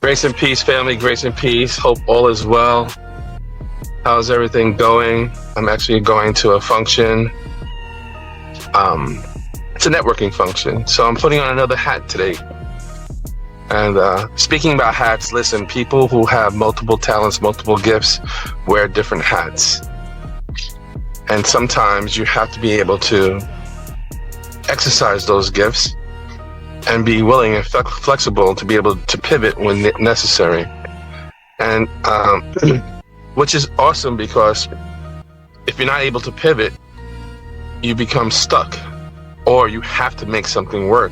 Grace and peace, family. Grace and peace. Hope all is well. How's everything going? I'm actually going to a function. It's a networking function. So I'm putting on another hat today. And speaking about hats, listen, people who have multiple talents, multiple gifts, wear different hats. And sometimes you have to be able to exercise those gifts and be willing and flexible to be able to pivot when necessary. And which is awesome, because if you're not able to pivot, you become stuck, or you have to make something work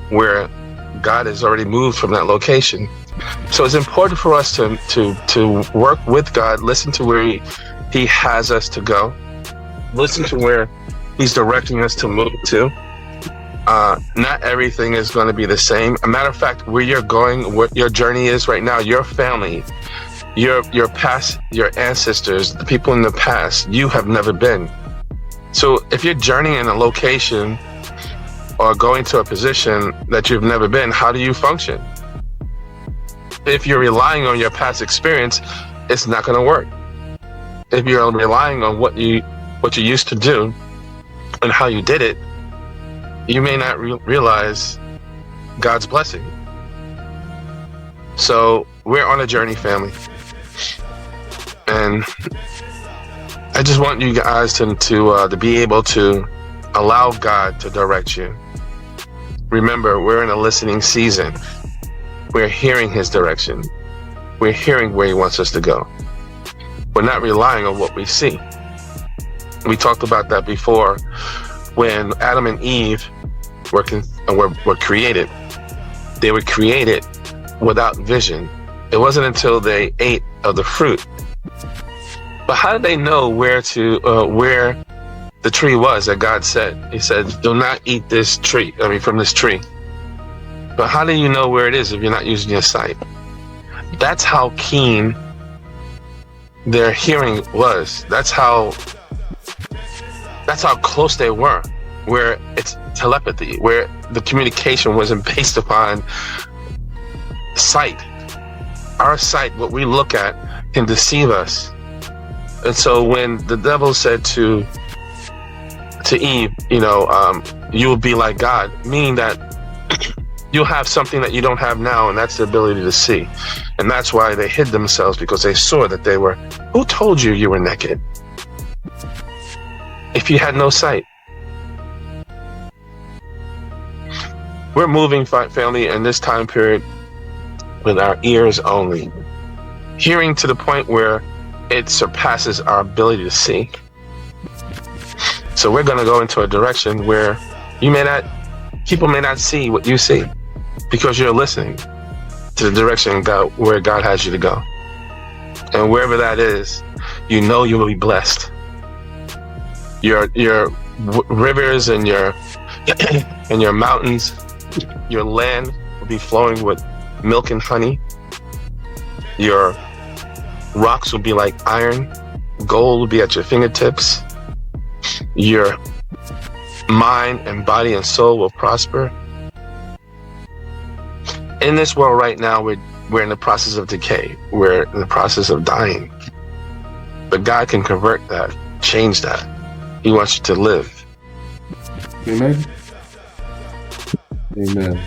where God has already moved from that location. So it's important for us to work with God, listen to where he has us to go, listen to where he's directing us to move to. Not everything is going to be the same. A matter of fact, where you're going, what your journey is right now, your family, your past, your ancestors, the people in the past, you have never been. So if you're journeying in a location or going to a position that you've never been, how do you function? If you're relying on your past experience, it's not going to work. If you're relying on what you used to do and how you did it, you may not realize God's blessing. So we're on a journey, family. And I just want you guys to be able to allow God to direct you. Remember, we're in a listening season. We're hearing his direction. We're hearing where he wants us to go. We're not relying on what we see. We talked about that before. When Adam and Eve were created, they were created without vision. It wasn't until they ate of the fruit. But how did they know where the tree was that God said? He said, do not eat from this tree. But how do you know where it is if you're not using your sight? That's how keen their hearing was. That's how close they were, where it's telepathy, where the communication wasn't based upon sight. Our sight, what we look at, can deceive us. And so when the devil said to Eve, you will be like God, meaning that you'll have something that you don't have now, and that's the ability to see. And that's why they hid themselves, because they saw that they were, who told you you were naked? If you had no sight. We're moving, family, in this time period with our ears only. Hearing to the point where it surpasses our ability to see. So we're going to go into a direction where people may not see what you see, because you're listening to the direction where God has you to go. And wherever that is, you will be blessed. Your rivers and your and your mountains, your land will be flowing with milk and honey. Your rocks will be like iron. Gold will be at your fingertips. Your mind and body and soul will prosper. In this world right now, we're in the process of decay. We're in the process of dying. But God can convert that, change that. He wants you to live. Amen. Amen.